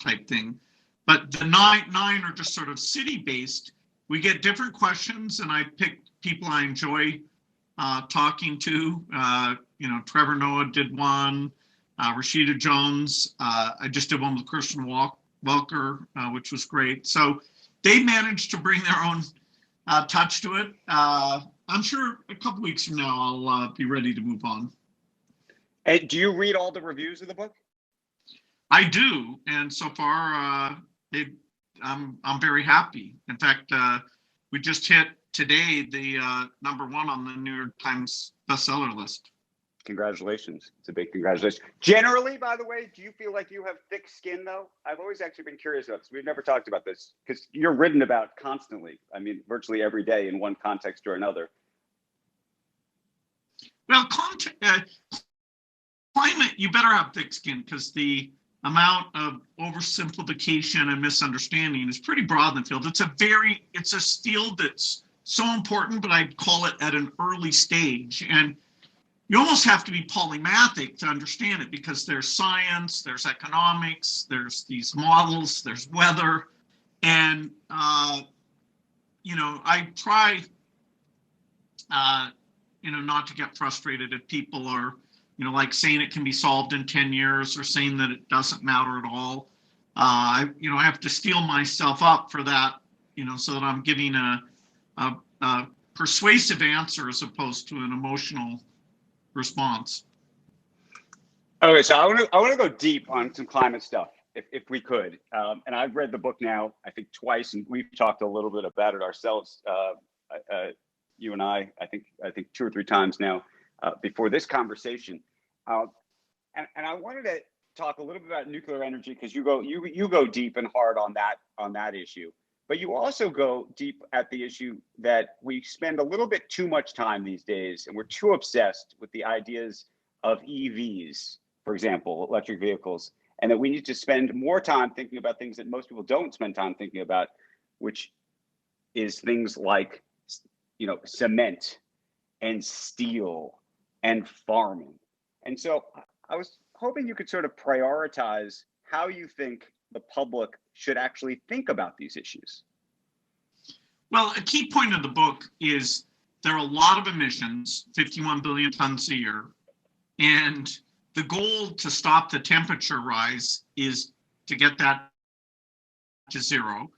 type thing. But the nine are just sort of city-based. We get different questions, and I pick people I enjoy talking to. Trevor Noah did one, Rashida Jones. I just did one with Christian Welker, which was great. So they managed to bring their own touch to it. I'm sure a couple weeks from now I'll be ready to move on. And do you read all the reviews of the book? I do, and so far I'm very happy. In fact, we just hit today the #1 on the New York Times bestseller list. Congratulations. It's a big congratulations. Generally, by the way, do you feel like you have thick skin, though? I've always actually been curious about this. We've never talked about this because you're written about constantly. I mean, virtually every day in one context or another. Well, climate, you better have thick skin because the amount of oversimplification and misunderstanding is pretty broad in the field. It's a field that's so important, but I'd call it at an early stage. And you almost have to be polymathic to understand it because there's science, there's economics, there's these models, there's weather. And, I try, not to get frustrated if people are, like saying it can be solved in 10 years or saying that it doesn't matter at all. I have to steel myself up for that, so that I'm giving a persuasive answer as opposed to an emotional response. Okay, so I want to go deep on some climate stuff, if we could. And I've read the book now, I think twice, and we've talked a little bit about it ourselves. You and I think 2 or 3 times now before this conversation. And I wanted to talk a little bit about nuclear energy because you go deep and hard on that issue. But you also go deep at the issue that we spend a little bit too much time these days, and we're too obsessed with the ideas of EVs, for example, electric vehicles, and that we need to spend more time thinking about things that most people don't spend time thinking about, which is things like, cement and steel and farming. And so I was hoping you could sort of prioritize how you think the public should actually think about these issues. Well, a key point of the book is there are a lot of emissions, 51 billion tons a year, and the goal to stop the temperature rise is to get that to zero.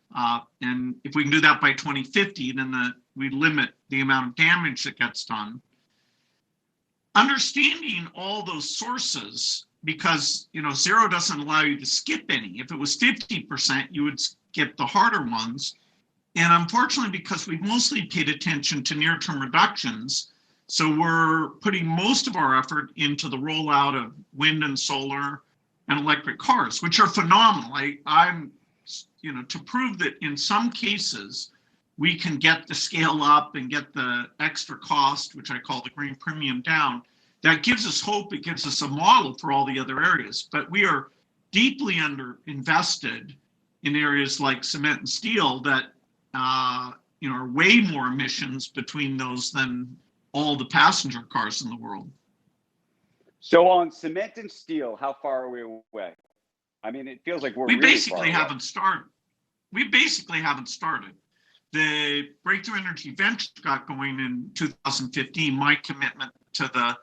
And if we can do that by 2050, then we limit the amount of damage that gets done. Understanding all those sources, because zero doesn't allow you to skip any. If it was 50%, you would skip the harder ones. And unfortunately, because we've mostly paid attention to near-term reductions, so we're putting most of our effort into the rollout of wind and solar and electric cars, which are phenomenal. I'm to prove that in some cases we can get the scale up and get the extra cost, which I call the green premium, down. That gives us hope. It gives us a model for all the other areas. But we are deeply underinvested in areas like cement and steel that are way more emissions between those than all the passenger cars in the world. So on cement and steel, how far are we away? I mean, it feels like we basically haven't started. We basically haven't started. The Breakthrough Energy Venture got going in 2015. My commitment to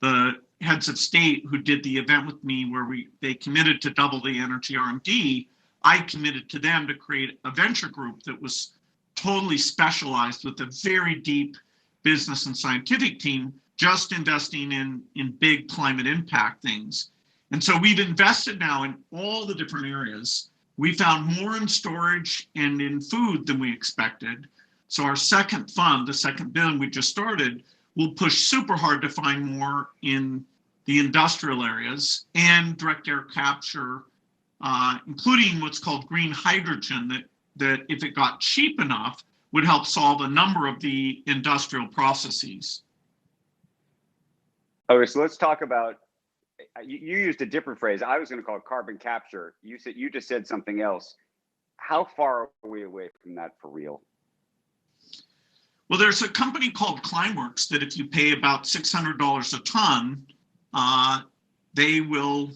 the heads of state who did the event with me where they committed to double the energy R&D, I committed to them to create a venture group that was totally specialized with a very deep business and scientific team, just investing in big climate impact things. And so we've invested now in all the different areas. We found more in storage and in food than we expected. So our second fund, the second billion we just started, will push super hard to find more in the industrial areas and direct air capture, including what's called green hydrogen that if it got cheap enough would help solve a number of the industrial processes. Okay, so let's talk about, you used a different phrase. I was going to call it carbon capture. You just said something else. How far are we away from that for real? Well, there's a company called Climeworks that if you pay about $600 a ton, they will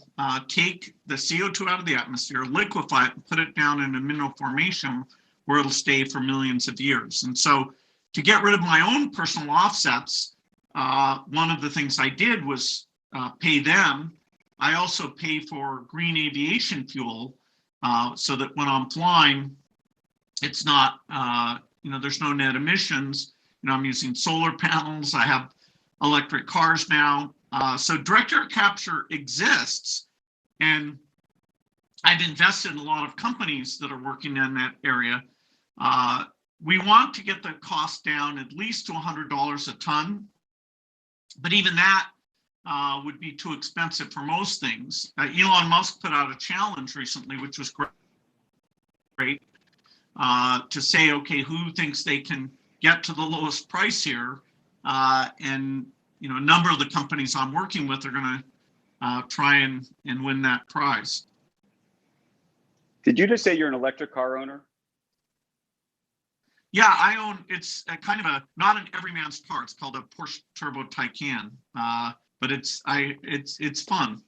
take the CO2 out of the atmosphere, liquefy it, and put it down in a mineral formation where it'll stay for millions of years. And so to get rid of my own personal offsets, one of the things I did was pay them. I also pay for green aviation fuel so that when I'm flying, it's not, there's no net emissions. I'm using solar panels. I have electric cars now. So direct air capture exists. And I've invested in a lot of companies that are working in that area. We want to get the cost down at least to $100 a ton. But even that would be too expensive for most things. Elon Musk put out a challenge recently, which was great, to say, okay, who thinks they can get to the lowest price here? And a number of the companies I'm working with are going to try and win that prize. Did you just say you're an electric car owner? Yeah, I own. It's a kind of not an everyman's car. It's called a Porsche Turbo Taycan, but it's fun.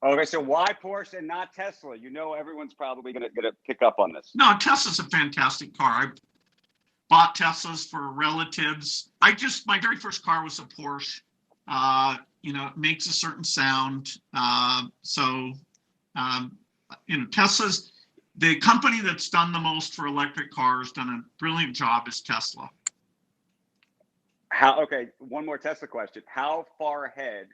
Okay, so why Porsche and not Tesla? Everyone's probably gonna pick up on this. No, Tesla's a fantastic car. I bought Teslas for relatives. My very first car was a Porsche. It makes a certain sound. Tesla's the company that's done the most for electric cars, done a brilliant job is Tesla. Okay, one more Tesla question. How far ahead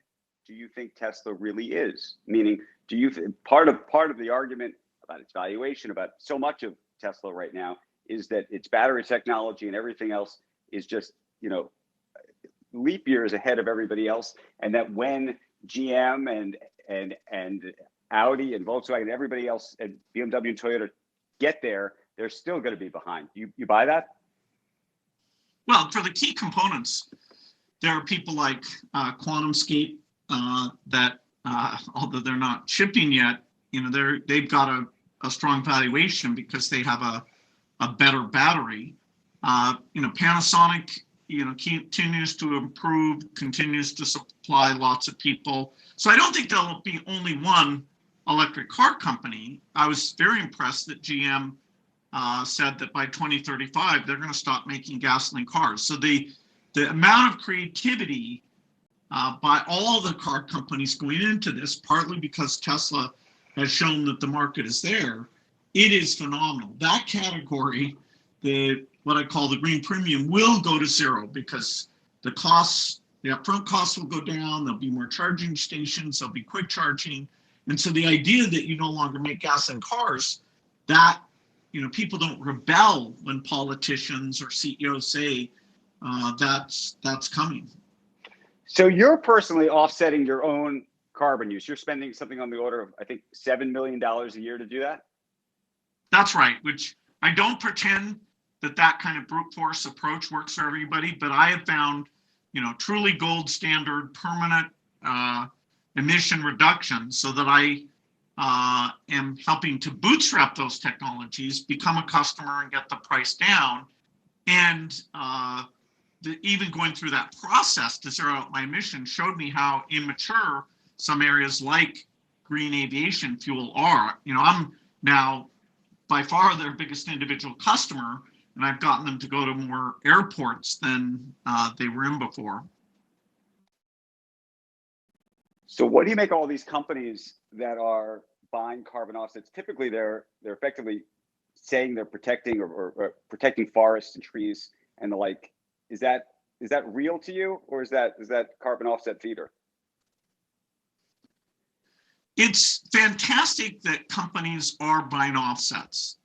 do you think Tesla really is? Meaning, do you part of the argument about its valuation, about so much of Tesla right now, is that its battery technology and everything else is just, leap years ahead of everybody else, and that when GM and Audi and Volkswagen and everybody else and BMW and Toyota get there, they're still going to be behind. You buy that? Well, for the key components, there are people like QuantumScape that, although they're not shipping yet, they've got a strong valuation because they have a better battery. Panasonic, continues to improve, continues to supply lots of people. So I don't think there'll be only one electric car company. I was very impressed that GM said that by 2035 they're going to stop making gasoline cars. So the amount of creativity by all the car companies going into this, partly because Tesla has shown that the market is there, it is phenomenal. That category, what I call the green premium, will go to zero because the upfront costs will go down. There'll be more charging stations. There'll be quick charging. And so the idea that you no longer make gasoline cars, that, people don't rebel when politicians or CEOs say that's coming. So you're personally offsetting your own carbon use. You're spending something on the order of, I think, $7 million a year to do that? That's right, which I don't pretend that kind of brute force approach works for everybody, but I have found, truly gold standard permanent emission reduction so that I am helping to bootstrap those technologies, become a customer and get the price down. And even going through that process to zero out my emissions showed me how immature some areas like green aviation fuel are. I'm now by far their biggest individual customer, and I've gotten them to go to more airports than they were in before. So what do you make of all these companies that are buying carbon offsets? Typically, they're effectively saying they're protecting or protecting forests and trees and the like. Is that real to you, or is that carbon offset theater? It's fantastic that companies are buying offsets.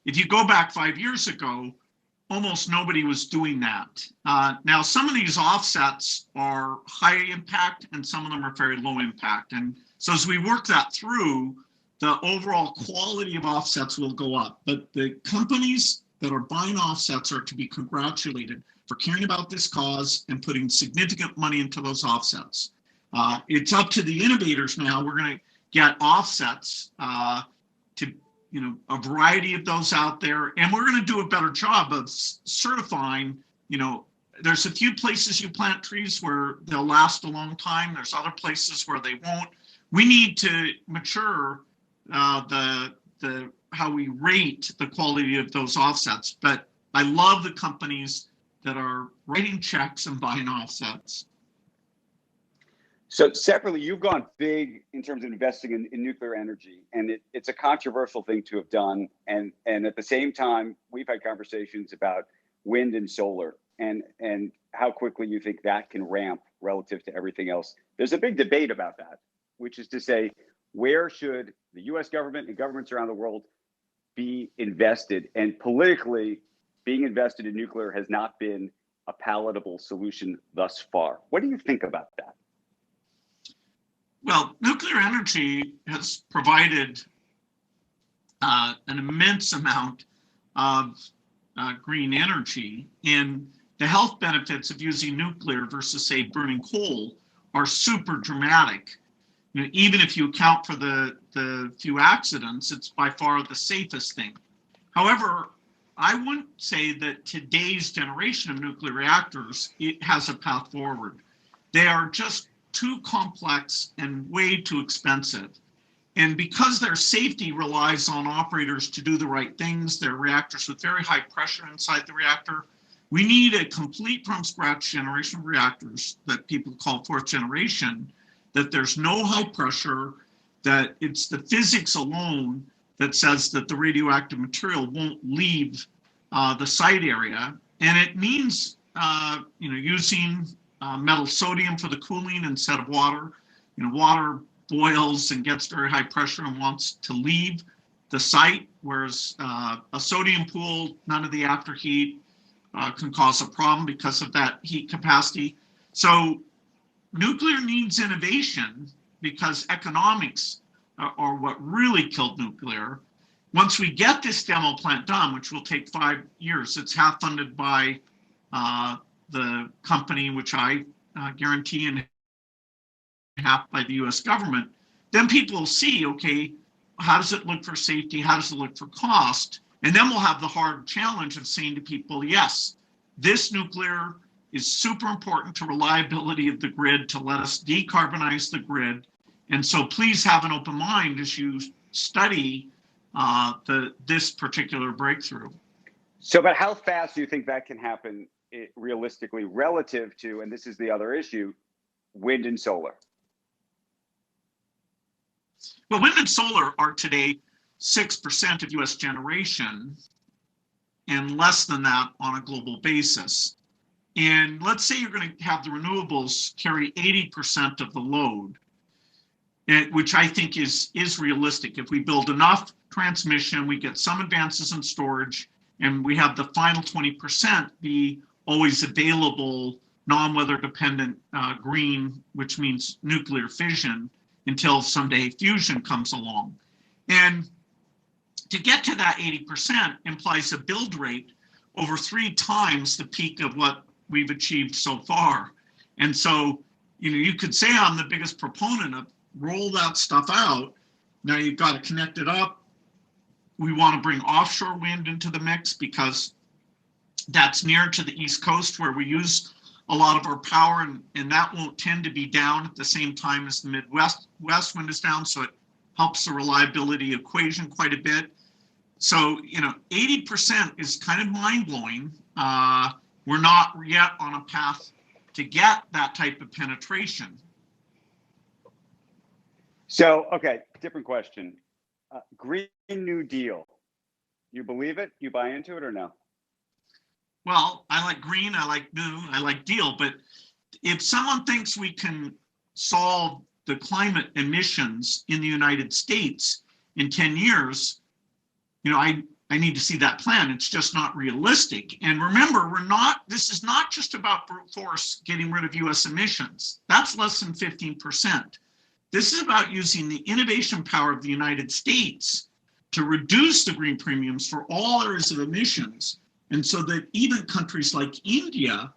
If you go back 5 years ago, almost nobody was doing that. Now, some of these offsets are high impact and some of them are very low impact. And so as we work that through, the overall quality of offsets will go up. But the companies that are buying offsets are to be congratulated for caring about this cause and putting significant money into those offsets. It's up to the innovators now. We're going to get offsets to a variety of those out there, and we're going to do a better job of certifying there's a few places you plant trees where they'll last a long time. There's other places where they won't. We need to mature the how we rate the quality of those offsets. But I love the companies that are writing checks and buying offsets. So separately, you've gone big in terms of investing in nuclear energy, and it's a controversial thing to have done. And at the same time, we've had conversations about wind and solar and how quickly you think that can ramp relative to everything else. There's a big debate about that, which is to say, where should the US government and governments around the world be invested? And politically, being invested in nuclear has not been a palatable solution thus far. What do you think about that? Well, nuclear energy has provided an immense amount of green energy, and the health benefits of using nuclear versus, say, burning coal are super dramatic. You know, even if you account for the few accidents, it's by far the safest thing. However, I wouldn't say that today's generation of nuclear reactors, it has a path forward. They are just too complex and way too expensive. And because their safety relies on operators to do the right things, they're reactors with very high pressure inside the reactor, we need a complete from scratch generation of reactors that people call fourth generation, that there's no high pressure, that it's the physics alone that says that the radioactive material won't leave the site area. And it means using metal sodium for the cooling instead of water. You know, water boils and gets very high pressure and wants to leave the site, whereas a sodium pool, none of the afterheat can cause a problem because of that heat capacity. So nuclear needs innovation because economics are what really killed nuclear. Once we get this demo plant done, which will take 5 years, it's half funded by the company, which I guarantee, and half by the US government, then people will see, okay, how does it look for safety? How does it look for cost? And then we'll have the hard challenge of saying to people, yes, this nuclear is super important to reliability of the grid, to let us decarbonize the grid. And so please have an open mind as you study this particular breakthrough. So, but how fast do you think that can happen realistically relative to, and this is the other issue, wind and solar? Well, wind and solar are today 6% of US generation and less than that on a global basis. And let's say you're going to have the renewables carry 80% of the load, which I think is realistic. If we build enough transmission, we get some advances in storage, and we have the final 20% be always available, non-weather dependent green, which means nuclear fission, until someday fusion comes along. And to get to that 80% implies a build rate over 3 times the peak of what we've achieved so far. And so, you could say I'm the biggest proponent of roll that stuff out. Now you've got to connect it up. We want to bring offshore wind into the mix because that's near to the East Coast where we use a lot of our power, and that won't tend to be down at the same time as the Midwest wind is down. So it helps the reliability equation quite a bit. So, 80% is kind of mind-blowing. We're not yet on a path to get that type of penetration. So, okay, different question. Green New Deal. You believe it? You buy into it or no? Well, I like green, I like new, I like deal. But if someone thinks we can solve the climate emissions in the United States in 10 years, I need to see that plan. It's just not realistic. And remember, this is not just about brute force getting rid of US emissions. That's less than 15%. This is about using the innovation power of the United States to reduce the green premiums for all areas of emissions. And so that even countries like India,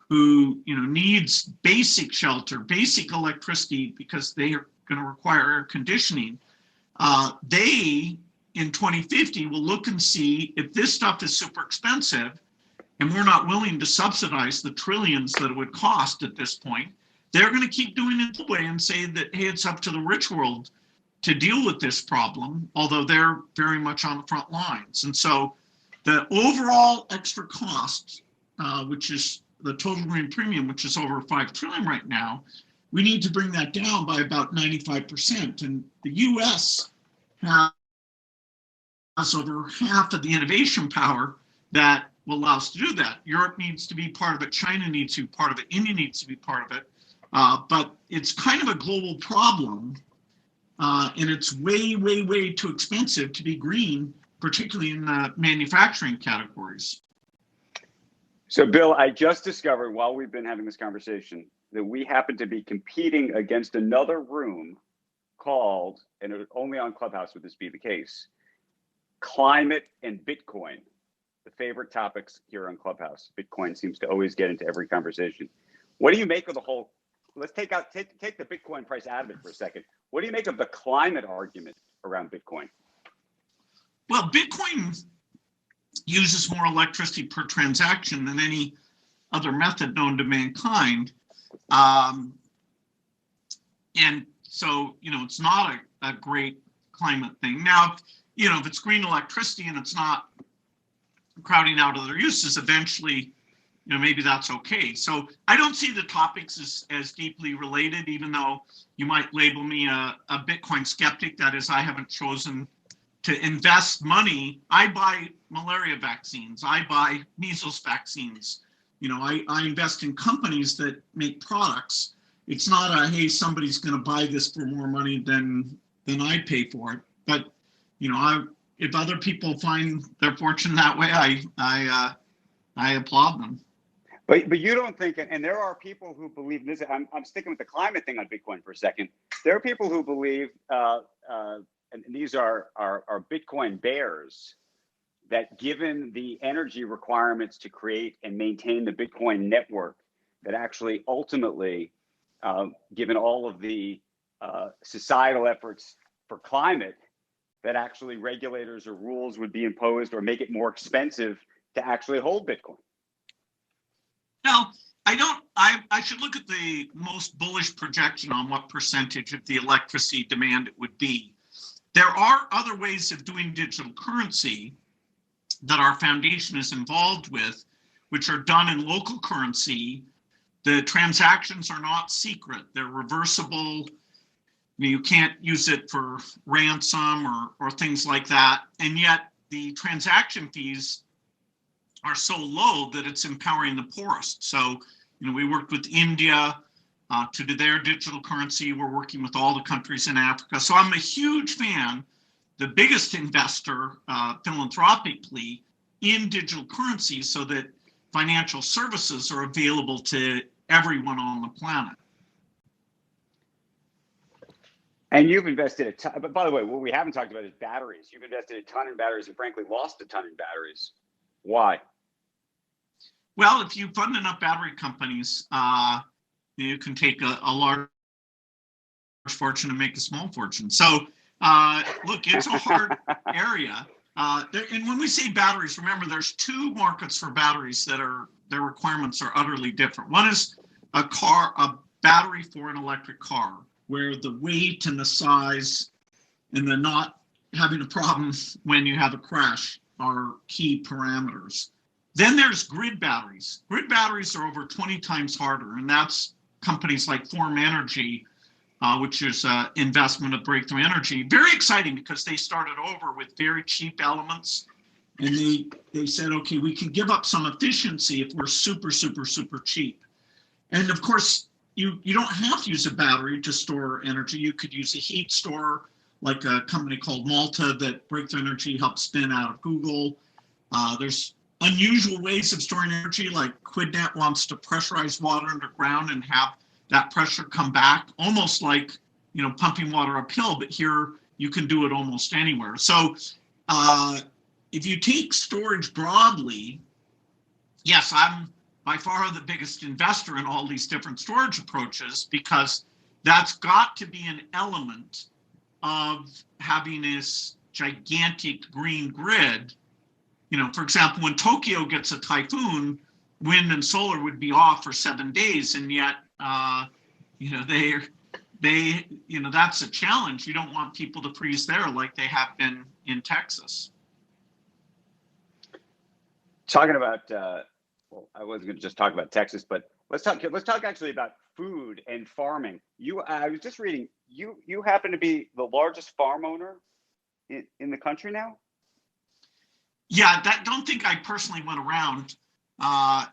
who needs basic shelter, basic electricity, because they are going to require air conditioning, they in 2050 will look and see if this stuff is super expensive, and we're not willing to subsidize the trillions that it would cost at this point, they're going to keep doing it the way and say that, hey, it's up to the rich world to deal with this problem, although they're very much on the front lines. And so the overall extra cost, which is the total green premium, which is over 5 trillion right now, we need to bring that down by about 95%. And the US has over half of the innovation power that will allow us to do that. Europe needs to be part of it. China needs to be part of it. India needs to be part of it. But it's kind of a global problem. And it's way, way, way too expensive to be green, particularly in the manufacturing categories. So, Bill, I just discovered while we've been having this conversation that we happen to be competing against another room called, and only on Clubhouse would this be the case, climate and Bitcoin, the favorite topics here on Clubhouse. Bitcoin seems to always get into every conversation. What do you make of the whole, let's take the Bitcoin price out of it for a second. What do you make of the climate argument around Bitcoin? Well, Bitcoin uses more electricity per transaction than any other method known to mankind. And so, it's not a great climate thing. Now, if it's green electricity and it's not crowding out other uses, eventually, maybe that's okay. So I don't see the topics as deeply related, even though you might label me a Bitcoin skeptic. That is, I haven't chosen to invest money. I buy malaria vaccines. I buy measles vaccines. I invest in companies that make products. It's not hey, somebody's going to buy this for more money than I pay for it. But, if other people find their fortune that way, I applaud them. But you don't think, and there are people who believe this. I'm sticking with the climate thing on Bitcoin for a second. There are people who believe, and these are Bitcoin bears, that given the energy requirements to create and maintain the Bitcoin network, that actually ultimately, given all of the societal efforts for climate, that actually regulators or rules would be imposed or make it more expensive to actually hold Bitcoin. No, I should look at the most bullish projection on what percentage of the electricity demand it would be. There are other ways of doing digital currency that our foundation is involved with, which are done in local currency. The transactions are not secret. They're reversible. You can't use it for ransom or things like that. And yet the transaction fees are so low that it's empowering the poorest. So, we worked with India to do their digital currency. We're working with all the countries in Africa. So I'm a huge fan, the biggest investor philanthropically in digital currency so that financial services are available to everyone on the planet. And you've invested a ton, but by the way, what we haven't talked about is batteries. You've invested a ton in batteries and frankly lost a ton in batteries. Why? Well, if you fund enough battery companies, you can take a large fortune and make a small fortune. So, look, it's a hard area. And when we say batteries, remember there's two markets for batteries that their requirements are utterly different. One is a battery for an electric car, where the weight and the size and the not having a problem when you have a crash are key parameters. Then there's grid batteries. Grid batteries are over 20 times harder, and that's companies like Form Energy, which is an investment of Breakthrough Energy. Very exciting because they started over with very cheap elements, and they said, okay, we can give up some efficiency if we're super, super, super cheap. And of course, you don't have to use a battery to store energy. You could use a heat store, like a company called Malta that Breakthrough Energy helped spin out of Google. There's unusual ways of storing energy, like QuidNet wants to pressurize water underground and have that pressure come back, almost like pumping water uphill, but here you can do it almost anywhere. So if you take storage broadly, yes, I'm by far the biggest investor in all these different storage approaches, because that's got to be an element of having this gigantic green grid For example, when Tokyo gets a typhoon, wind and solar would be off for 7 days, and yet, that's a challenge. You don't want people to freeze there like they have been in Texas. Talking about, I wasn't going to just talk about Texas, but let's talk actually about food and farming. I was just reading, you happen to be the largest farm owner in the country now? Yeah, don't think I personally went around.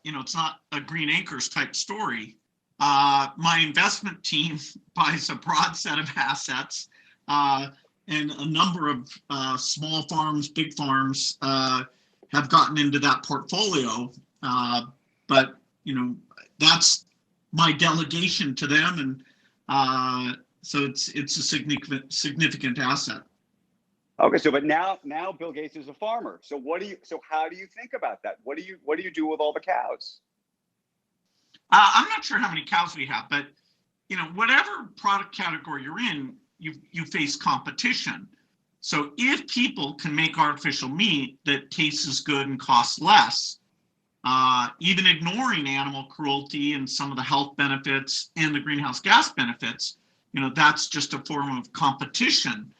It's not a Green Acres type story. My investment team buys a broad set of assets, and a number of small farms, big farms, have gotten into that portfolio. But that's my delegation to them, and so it's a significant asset. Okay, so but now Bill Gates is a farmer. So how do you think about that? What do you do with all the cows? I'm not sure how many cows we have, but whatever product category you're in, you face competition. So if people can make artificial meat that tastes as good and costs less, even ignoring animal cruelty and some of the health benefits and the greenhouse gas benefits, that's just a form of competition.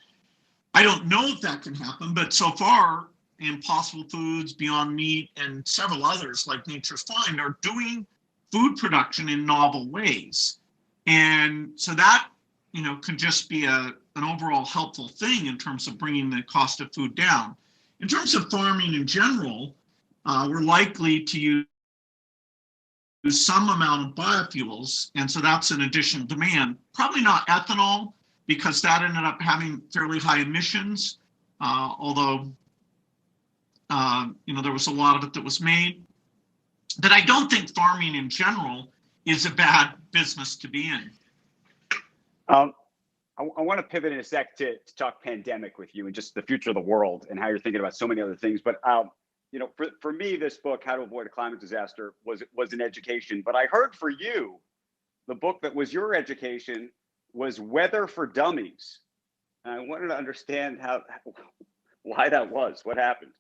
I don't know if that can happen, but so far, Impossible Foods, Beyond Meat, and several others like Nature's Fine are doing food production in novel ways. And so that, could just be an overall helpful thing in terms of bringing the cost of food down. In terms of farming in general, we're likely to use some amount of biofuels, and so that's an additional demand. Probably not ethanol, because that ended up having fairly high emissions, although there was a lot of it that was made. But I don't think farming in general is a bad business to be in. I want to pivot in a sec to talk pandemic with you and just the future of the world and how you're thinking about so many other things. But for me, this book, How to Avoid a Climate Disaster, was an education. But I heard for you, the book that was your education was Weather for Dummies. And I wanted to understand why that was. What happened?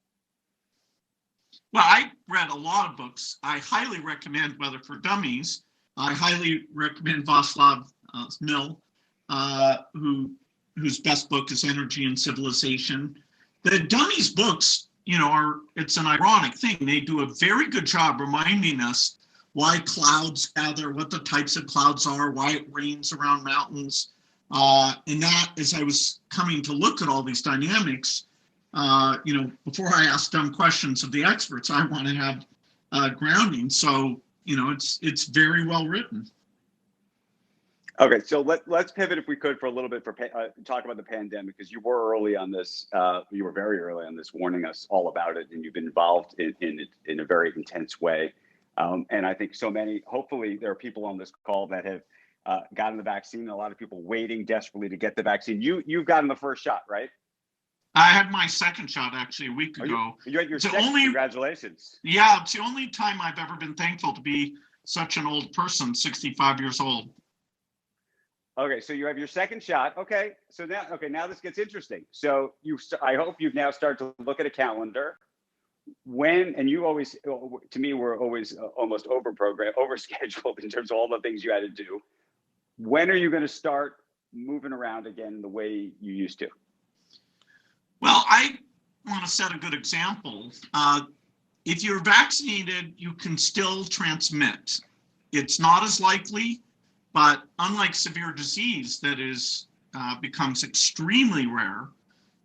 Well, I read a lot of books. I highly recommend Weather for Dummies. I highly recommend Václav Smil, whose best book is Energy and Civilization. The Dummies books, it's an ironic thing. They do a very good job reminding us why clouds gather, what the types of clouds are, why it rains around mountains. And that, as I was coming to look at all these dynamics, before I ask dumb questions of the experts, I want to have grounding. So, it's very well written. Okay, so let's pivot if we could for a little bit for talk about the pandemic, because you were early on this. You were very early on this, warning us all about it, and you've been involved in it in a very intense way. And I think hopefully there are people on this call that have gotten the vaccine, and a lot of people waiting desperately to get the vaccine. You've gotten the first shot, right? I had my second shot actually a week ago. You had your second, congratulations. Yeah, it's the only time I've ever been thankful to be such an old person, 65 years old. Okay, so you have your second shot. Okay, so now this gets interesting. So I hope you've now started to look at a calendar. And you always, to me, were always almost overscheduled in terms of all the things you had to do. When are you going to start moving around again the way you used to? Well, I want to set a good example. If you're vaccinated, you can still transmit. It's not as likely, but unlike severe disease that becomes extremely rare,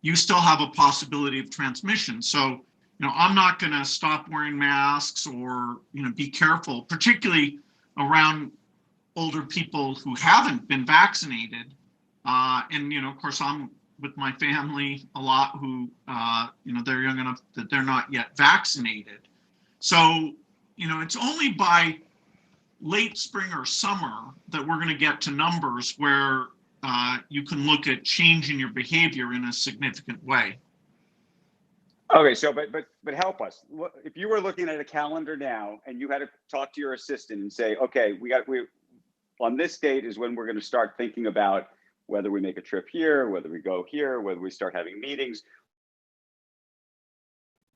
you still have a possibility of transmission. So, I'm not going to stop wearing masks or, be careful, particularly around older people who haven't been vaccinated. And, of course, I'm with my family a lot who, they're young enough that they're not yet vaccinated. So, it's only by late spring or summer that we're going to get to numbers where you can look at changing your behavior in a significant way. Okay, so but help us. If you were looking at a calendar now and you had to talk to your assistant and say, okay, we on this date is when we're going to start thinking about whether we make a trip here, whether we go here, whether we start having meetings.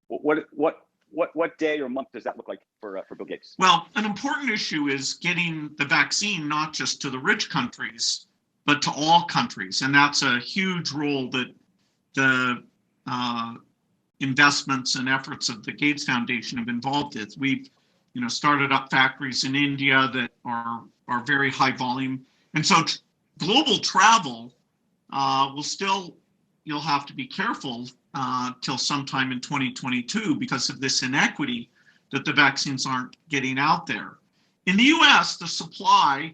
What day or month does that look like for Bill Gates? Well, an important issue is getting the vaccine not just to the rich countries, but to all countries. And that's a huge role that the investments and efforts of the Gates Foundation have involved with. We've started up factories in India that are very high volume. And so global travel will still, you'll have to be careful till sometime in 2022 because of this inequity that the vaccines aren't getting out there. In the US, the supply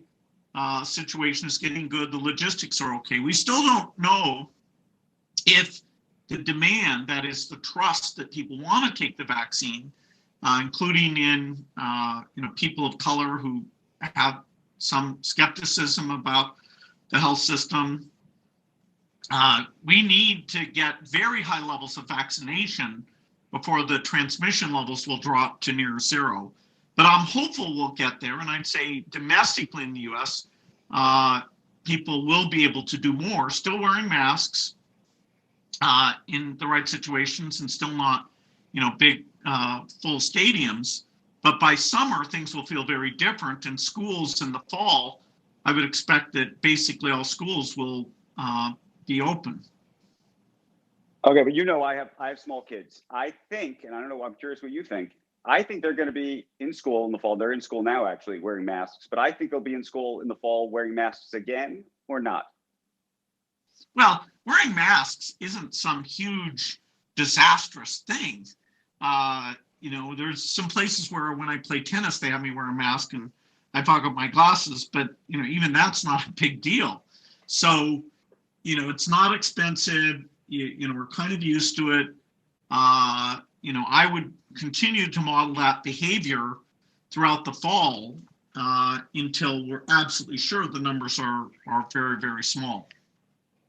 situation is getting good. The logistics are okay. We still don't know if the demand, that is the trust that people want to take the vaccine, including in people of color who have some skepticism about the health system. We need to get very high levels of vaccination before the transmission levels will drop to near zero. But I'm hopeful we'll get there. And I'd say domestically in the US, people will be able to do more, still wearing masks in the right situations and still not, big full stadiums. But by summer, things will feel very different. And schools in the fall, I would expect that basically all schools will be open. Okay, but I have small kids. I think, and I don't know, I'm curious what you think. I think they're going to be in school in the fall. They're in school now, actually, wearing masks. But I think they'll be in school in the fall wearing masks again, or not. Well, wearing masks isn't some huge disastrous thing. There's some places where when I play tennis, they have me wear a mask and I fog up my glasses, but even that's not a big deal. So, it's not expensive. We're kind of used to it. I would continue to model that behavior throughout the fall until we're absolutely sure the numbers are very, very small.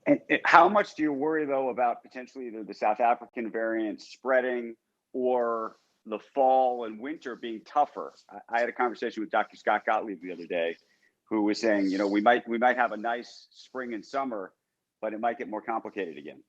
And how much do you worry, though, about potentially either the South African variant spreading or the fall and winter being tougher? I had a conversation with Dr. Scott Gottlieb the other day, who was saying, we might have a nice spring and summer, but it might get more complicated again.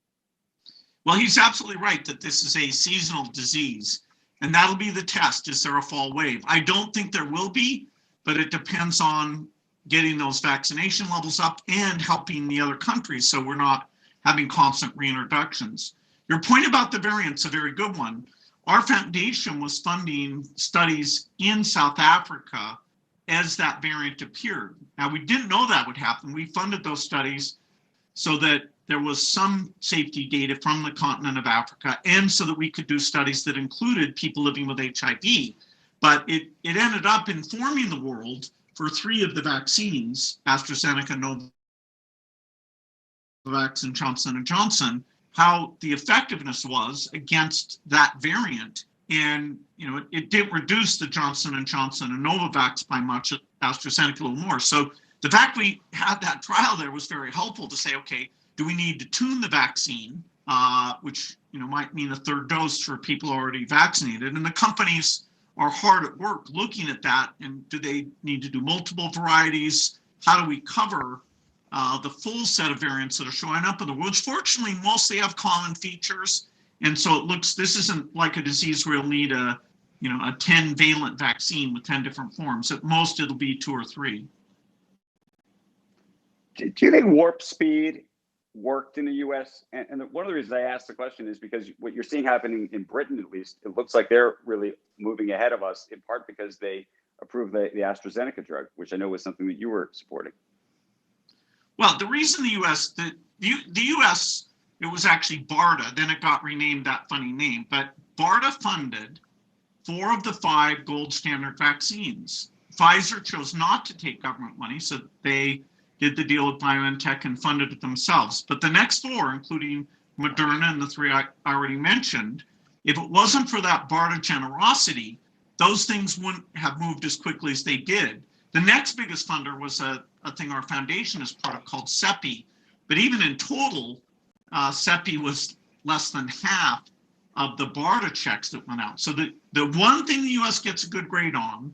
Well, he's absolutely right that this is a seasonal disease, and that'll be the test. Is there a fall wave? I don't think there will be, but it depends on getting those vaccination levels up and helping the other countries so we're not having constant reintroductions. Your point about the variant's a very good one. Our foundation was funding studies in South Africa as that variant appeared. Now, we didn't know that would happen. We funded those studies so that there was some safety data from the continent of Africa and so that we could do studies that included people living with HIV. But it ended up informing the world for 3 of the vaccines, AstraZeneca, Novavax, and Johnson & Johnson, how the effectiveness was against that variant. And, it didn't reduce the Johnson & Johnson and Novavax by much, AstraZeneca a little more. So the fact we had that trial there was very helpful to say, okay, do we need to tune the vaccine, which, might mean a 3rd dose for people already vaccinated? And the companies are hard at work looking at that. And do they need to do multiple varieties? How do we cover the full set of variants that are showing up in the world, which fortunately mostly have common features. And so this isn't like a disease where you'll need a 10 valent vaccine with 10 different forms. At most, it'll be 2 or 3. Do you think warp speed worked in the US? And one of the reasons I asked the question is because what you're seeing happening in Britain, at least, it looks like they're really moving ahead of us, in part because they approved the AstraZeneca drug, which I know was something that you were supporting. Well, the reason the US, it was actually BARDA, then it got renamed that funny name, but BARDA funded 4 of the 5 gold standard vaccines. Pfizer chose not to take government money, so they did the deal with BioNTech and funded it themselves. But the next 4, including Moderna and the 3 I already mentioned, if it wasn't for that BARDA generosity, those things wouldn't have moved as quickly as they did. The next biggest funder was a thing our foundation is part of called CEPI. But even in total, CEPI was less than half of the BARDA checks that went out. So the one thing the US gets a good grade on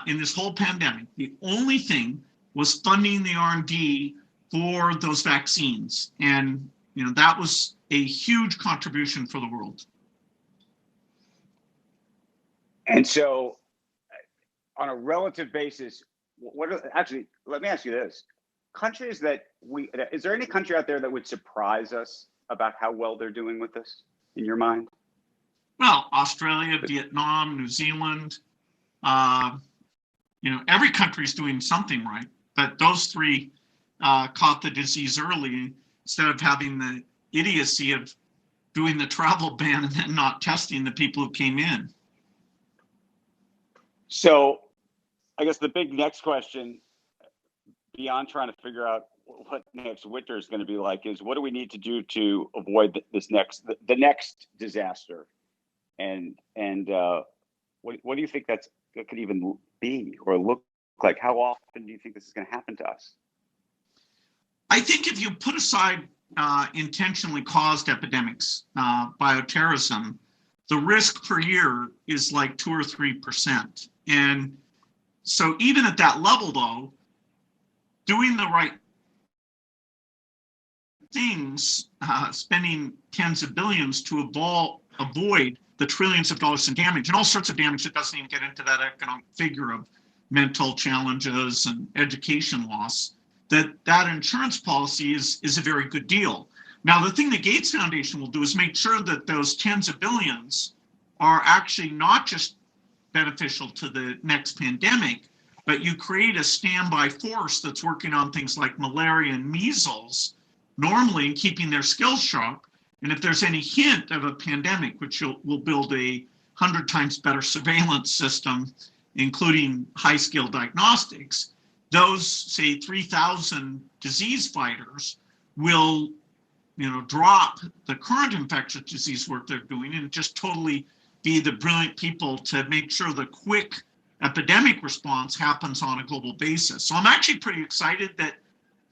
in this whole pandemic, the only thing was funding the R&D for those vaccines. And that was a huge contribution for the world. And so on a relative basis, actually, let me ask you this. Countries that is there any country out there that would surprise us about how well they're doing with this, in your mind? Well, Australia, Vietnam, New Zealand, every country's doing something right. But those three caught the disease early instead of having the idiocy of doing the travel ban and then not testing the people who came in. So I guess the big next question, beyond trying to figure out what next winter is going to be like, is what do we need to do to avoid the next disaster? And what do you think that could even be or look like? How often do you think this is going to happen to us? I think if you put aside intentionally caused epidemics, bioterrorism, the risk per year is like 2 or 3%. And so even at that level, though, doing the right things, spending tens of billions to avoid the trillions of dollars in damage and all sorts of damage that doesn't even get into that economic figure of mental challenges and education loss, that insurance policy is a very good deal. Now, the thing the Gates Foundation will do is make sure that those tens of billions are actually not just beneficial to the next pandemic, but you create a standby force that's working on things like malaria and measles normally and keeping their skills sharp. And if there's any hint of a pandemic, which we'll build 100 times better surveillance system, including high-scale diagnostics, those, say, 3,000 disease fighters will, drop the current infectious disease work they're doing and just totally be the brilliant people to make sure the quick epidemic response happens on a global basis. So I'm actually pretty excited that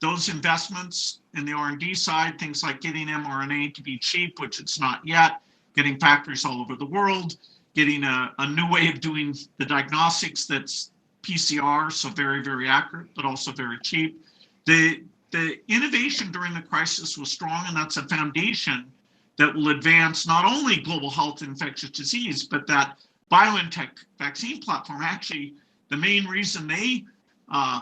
those investments in the R&D side, things like getting mRNA to be cheap, which it's not yet, getting factories all over the world, getting a new way of doing the diagnostics that's PCR, so very, very accurate, but also very cheap. The innovation during the crisis was strong, and that's a foundation that will advance not only global health and infectious disease, but that BioNTech vaccine platform. Actually, the main reason they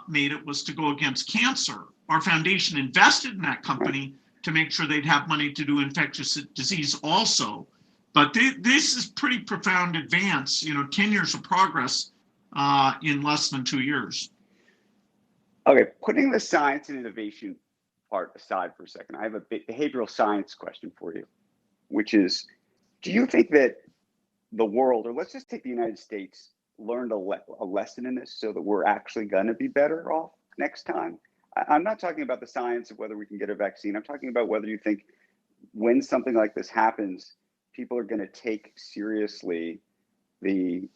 made it was to go against cancer. Our foundation invested in that company to make sure they'd have money to do infectious disease also. But this is pretty profound advance, 10 years of progress in less than 2 years. Okay, putting the science and innovation part aside for a second, I have a behavioral science question for you, which is, do you think that the world, or let's just take the United States, learned a lesson in this so that we're actually going to be better off next time? I'm not talking about the science of whether we can get a vaccine. I'm talking about whether you think when something like this happens, people are going to take seriously the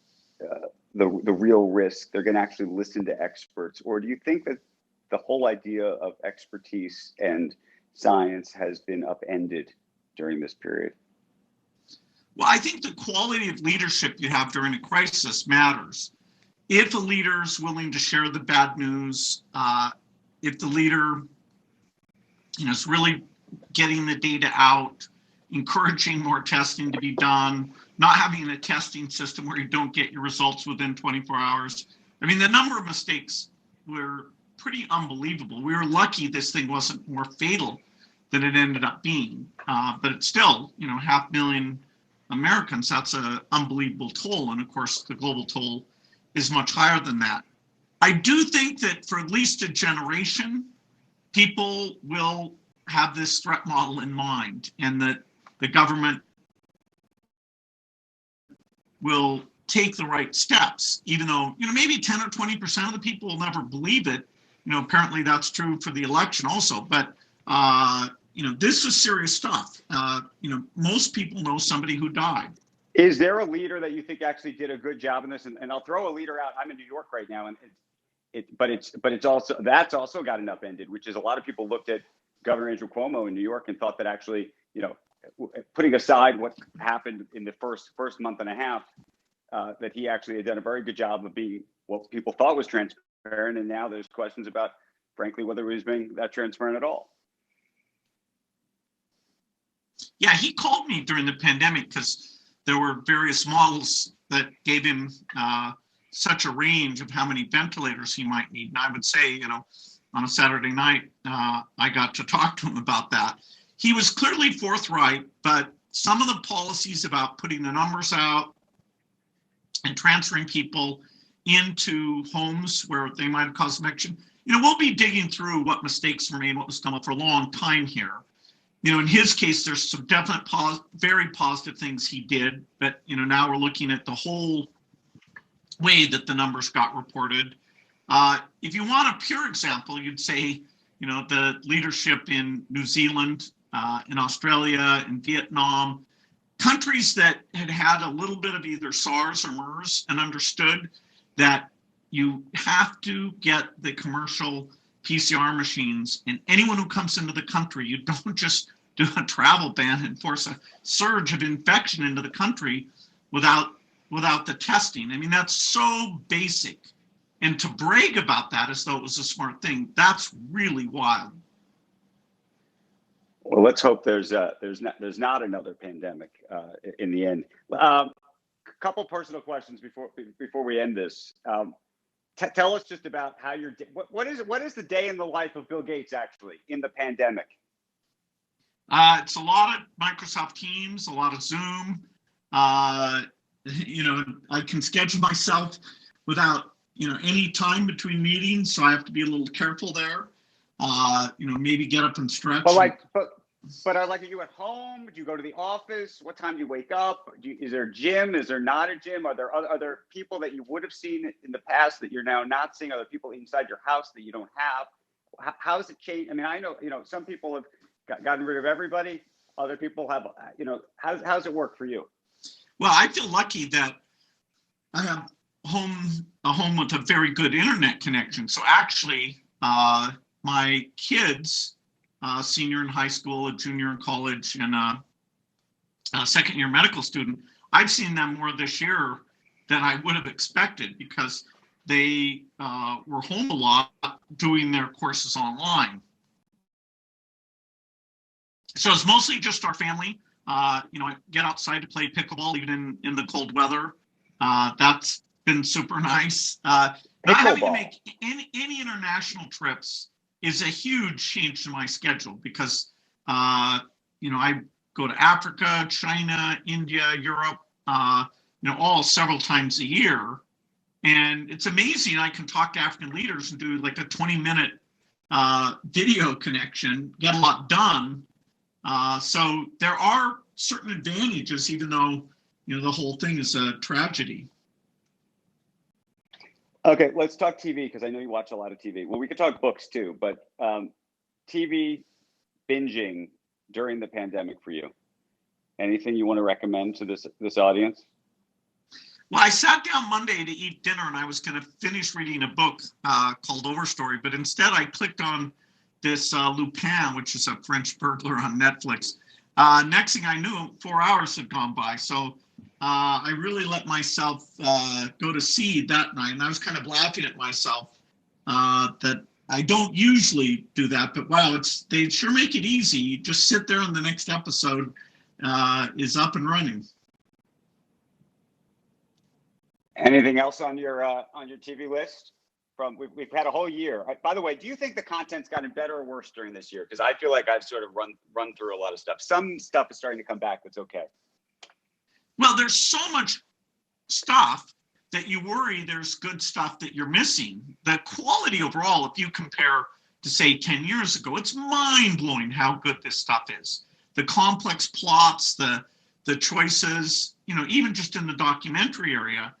real risk. They're going to actually listen to experts. Or do you think that the whole idea of expertise and science has been upended during this period? Well, I think the quality of leadership you have during a crisis matters. If a leader is willing to share the bad news, if the leader is really getting the data out, encouraging more testing to be done, not having a testing system where you don't get your results within 24 hours. I mean, the number of mistakes were pretty unbelievable. We were lucky this thing wasn't more fatal than it ended up being. But it's still, 500,000 Americans, that's an unbelievable toll. And of course, the global toll is much higher than that. I do think that for at least a generation, people will have this threat model in mind, and that the government will take the right steps, even though, maybe 10 or 20% of the people will never believe it. Apparently that's true for the election also, but this is serious stuff. Most people know somebody who died. Is there a leader that you think actually did a good job in this? And I'll throw a leader out. I'm in New York right now, and it's also gotten upended, which is a lot of people looked at Governor Andrew Cuomo in New York and thought that actually, putting aside what happened in the first month and a half, that he actually had done a very good job of being what people thought was transparent. And now there's questions about, frankly, whether he was being that transparent at all. Yeah, he called me during the pandemic because there were various models that gave him such a range of how many ventilators he might need. And I would say, you know, on a Saturday night, I got to talk to him about that. He was clearly forthright, but some of the policies about putting the numbers out and transferring people into homes where they might have caused infection, you know, we'll be digging through what mistakes were made, what was done for a long time here. You know, in his case, there's some definite very positive things he did, but, you know, now we're looking at the whole way that the numbers got reported. If you want a pure example, you'd say, you know, the leadership in New Zealand, in Australia, in Vietnam, countries that had had a little bit of either SARS or MERS and understood that you have to get the commercial PCR machines, and anyone who comes into the country, you don't just do a travel ban and force a surge of infection into the country without the testing. I mean, that's so basic. And to brag about that as though it was a smart thing, that's really wild. Well, let's hope there's not another pandemic in the end. Couple personal questions before we end this. Tell us just about how what is the day in the life of Bill Gates actually in the pandemic? It's a lot of Microsoft Teams, a lot of Zoom. You know, I can schedule myself without, you know, any time between meetings, so I have to be a little careful there. You know, maybe get up and stretch. But are you at home? Do you go to the office? What time do you wake up? Is there a gym? Is there not a gym? Are there people that you would have seen in the past that you're now not seeing? Are there people inside your house that you don't have? How's it changed? I mean, I know, you know, some people have gotten rid of everybody. Other people have, you know, how's it work for you? Well, I feel lucky that I have a home with a very good internet connection. So actually, my kids, senior in high school, a junior in college, and a second year medical student, I've seen them more this year than I would have expected because they were home a lot doing their courses online. So it's mostly just our family. You know, I get outside to play pickleball even in the cold weather. That's been super nice. Not having to make any international trips is a huge change to my schedule because, you know, I go to Africa, China, India, Europe, you know, all several times a year. And it's amazing. I can talk to African leaders and do like a 20-minute video connection, get a lot done. So there are certain advantages, even though, you know, the whole thing is a tragedy. Okay, let's talk TV because I know you watch a lot of TV. Well, we could talk books too, but TV binging during the pandemic for you. Anything you want to recommend to this audience? Well, I sat down Monday to eat dinner and I was going to finish reading a book called Overstory, but instead I clicked on this Lupin, which is a French burglar on Netflix. Next thing I knew, 4 hours had gone by. So I really let myself go to seed that night. And I was kind of laughing at myself that I don't usually do that. But wow, they sure make it easy. You just sit there and the next episode is up and running. Anything else on your TV list? We've had a whole year. By the way, do you think the content's gotten better or worse during this year? Because I feel like I've sort of run through a lot of stuff. Some stuff is starting to come back. That's okay. Well, there's so much stuff that you worry there's good stuff that you're missing. The quality overall, if you compare to say 10 years ago, it's mind-blowing how good this stuff is. The complex plots, the choices, you know, even just in the documentary area,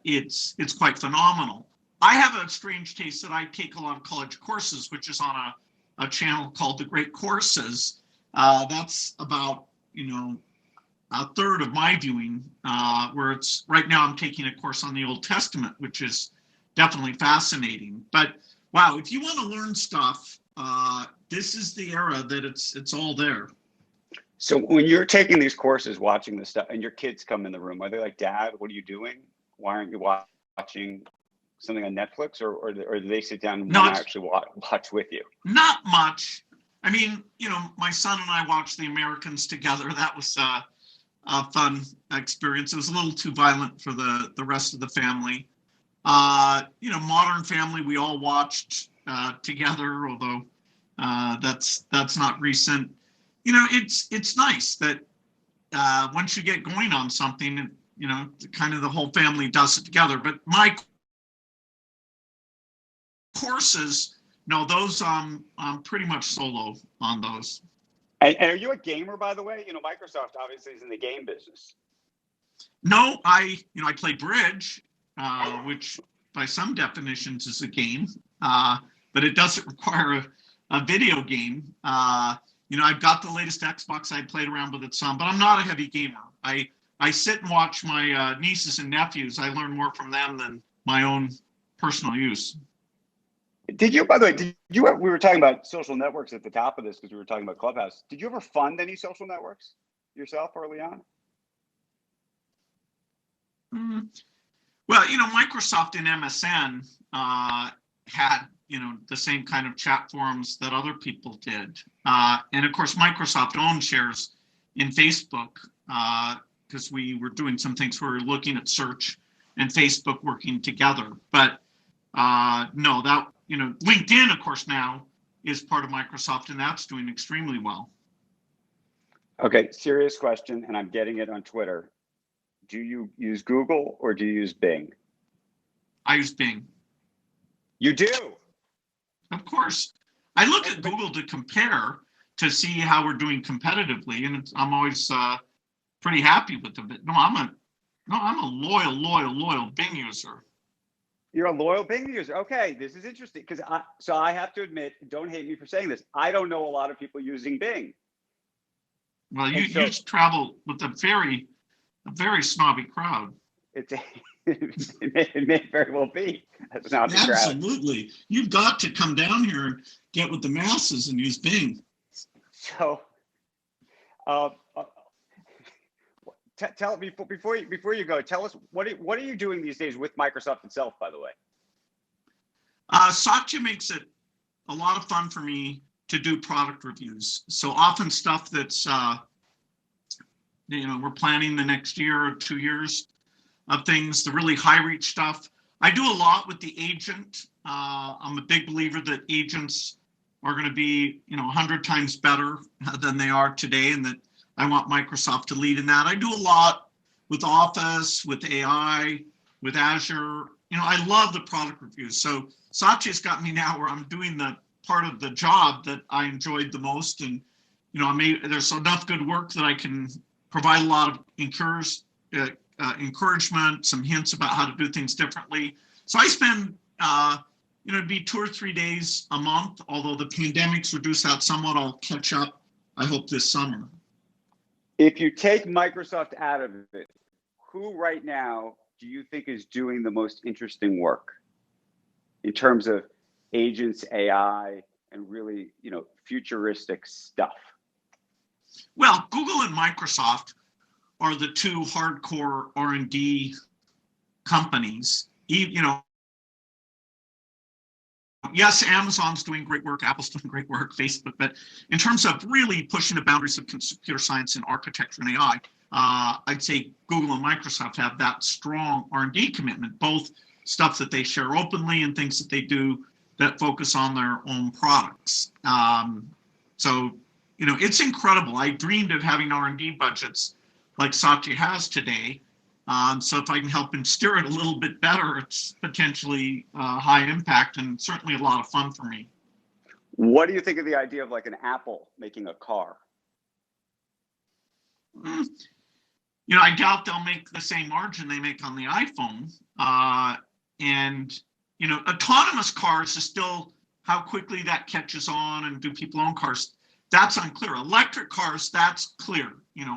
it's quite phenomenal. I have a strange taste that I take a lot of college courses, which is on a channel called The Great Courses. That's about, you know, a third of my viewing, where it's right now I'm taking a course on the Old Testament, which is definitely fascinating. But wow, if you want to learn stuff, this is the era that it's all there. So when you're taking these courses, watching this stuff, and your kids come in the room, are they like, Dad, what are you doing? Why aren't you watching something on Netflix, or do they sit down and actually watch with you? Not much. I mean, you know, my son and I watched The Americans together. That was fun experience. It was a little too violent for the rest of the family. Modern Family, we all watched together, although that's not recent. It's nice that once you get going on something, kind of the whole family does it together. But my courses, no, those I'm pretty much solo on those. And are you a gamer, by the way? Microsoft obviously is in the game business. No, I play bridge, which by some definitions is a game, but it doesn't require a video game. I've got the latest Xbox. I played around with it some, but I'm not a heavy gamer. I sit and watch my nieces and nephews. I learn more from them than my own personal use. By the way, we were talking about social networks at the top of this because we were talking about Clubhouse. Did you ever fund any social networks yourself early on? Well, Microsoft and MSN had, the same kind of chat forums that other people did. And of course, Microsoft owned shares in Facebook because we were doing some things where we were looking at search and Facebook working together. But no, that, LinkedIn, of course, now is part of Microsoft, and that's doing extremely well. Okay, serious question, and I'm getting it on Twitter. Do you use Google or do you use Bing? I use Bing. You do? Of course. I look at Google to compare to see how we're doing competitively, and I'm always pretty happy with them. No, I'm a loyal Bing user. You're a loyal Bing user. Okay, this is interesting because I have to admit, don't hate me for saying this, I don't know a lot of people using Bing. Well, you travel with a very snobby crowd. It may very well be a snobby crowd. Absolutely. You've got to come down here and get with the masses and use Bing. So, tell before you go, tell us what are you doing these days with Microsoft itself, by the way? Satya makes it a lot of fun for me to do product reviews. So often stuff that's we're planning the next year or 2 years of things, the really high reach stuff. I do a lot with the agent. I'm a big believer that agents are going to be 100 times better than they are today, and that I want Microsoft to lead in that. I do a lot with Office, with AI, with Azure. I love the product reviews. So Satya's got me now where I'm doing the part of the job that I enjoyed the most. And, there's enough good work that I can provide a lot of encouragement, some hints about how to do things differently. So I spend, it'd be 2 or 3 days a month, although the pandemic's reduced that somewhat. I'll catch up, I hope, this summer. If you take Microsoft out of it, who right now do you think is doing the most interesting work in terms of agents, AI, and really, futuristic stuff? Well, Google and Microsoft are the two hardcore R&D companies. Yes, Amazon's doing great work, Apple's doing great work, Facebook, but in terms of really pushing the boundaries of computer science and architecture and AI, I'd say Google and Microsoft have that strong R&D commitment, both stuff that they share openly and things that they do that focus on their own products. So, it's incredible. I dreamed of having R&D budgets like Satya has today. So if I can help him steer it a little bit better, it's potentially high impact and certainly a lot of fun for me. What do you think of the idea of like an Apple making a car? I doubt they'll make the same margin they make on the iPhone. And autonomous cars is still how quickly that catches on, and do people own cars? That's unclear. Electric cars, that's clear.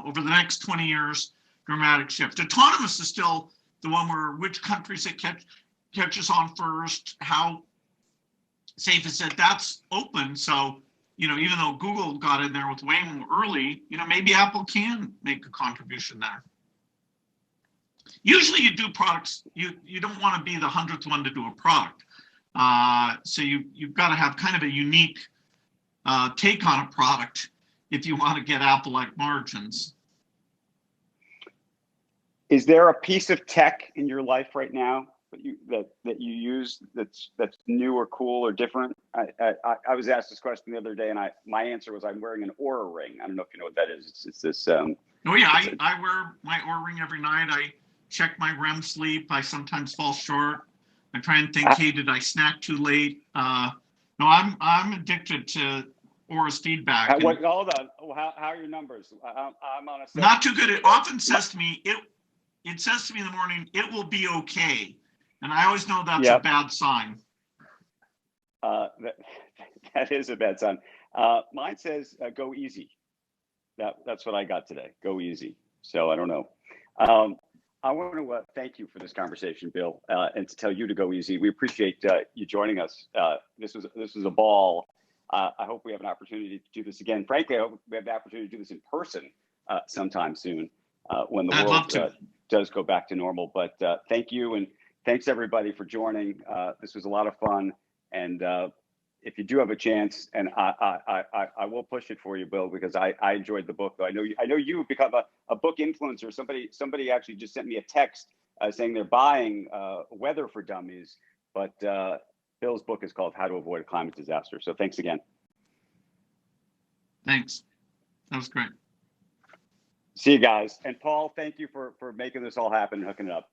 Over the next 20 years, dramatic shift. Autonomous is still the one where which countries it catches on first, how safe is it? That's open. So, even though Google got in there with Waymo early, maybe Apple can make a contribution there. Usually you do products, you don't want to be the 100th one to do a product. So you've got to have kind of a unique take on a product if you want to get Apple-like margins. Is there a piece of tech in your life right now that you use that's new or cool or different? I was asked this question the other day, and my answer was I'm wearing an Oura ring. I don't know if you know what that is. It's this. Oh yeah, I wear my Oura ring every night. I check my REM sleep. I sometimes fall short. I try and think, hey, did I snack too late? No, I'm addicted to Aura's feedback. Hold on. How are your numbers? I'm on a. Not too good. It often says to me, it says to me in the morning, it will be okay. And I always know that's a bad sign. That is a bad sign. Mine says go easy. That's what I got today. Go easy. So I don't know. I want to thank you for this conversation, Bill, and to tell you to go easy. We appreciate you joining us. This was a ball. I hope we have an opportunity to do this again. Frankly, I hope we have the opportunity to do this in person sometime soon when the world does go back to normal. But thank you, and thanks everybody for joining. This was a lot of fun, and if you do have a chance, and I will push it for you, Bill, because I enjoyed the book. Though I know you've become a book influencer. Somebody actually just sent me a text saying they're buying Weather for Dummies, but Bill's book is called How to Avoid a Climate Disaster. So thanks again. Thanks. That was great. See you guys. And Paul, thank you for making this all happen and hooking it up.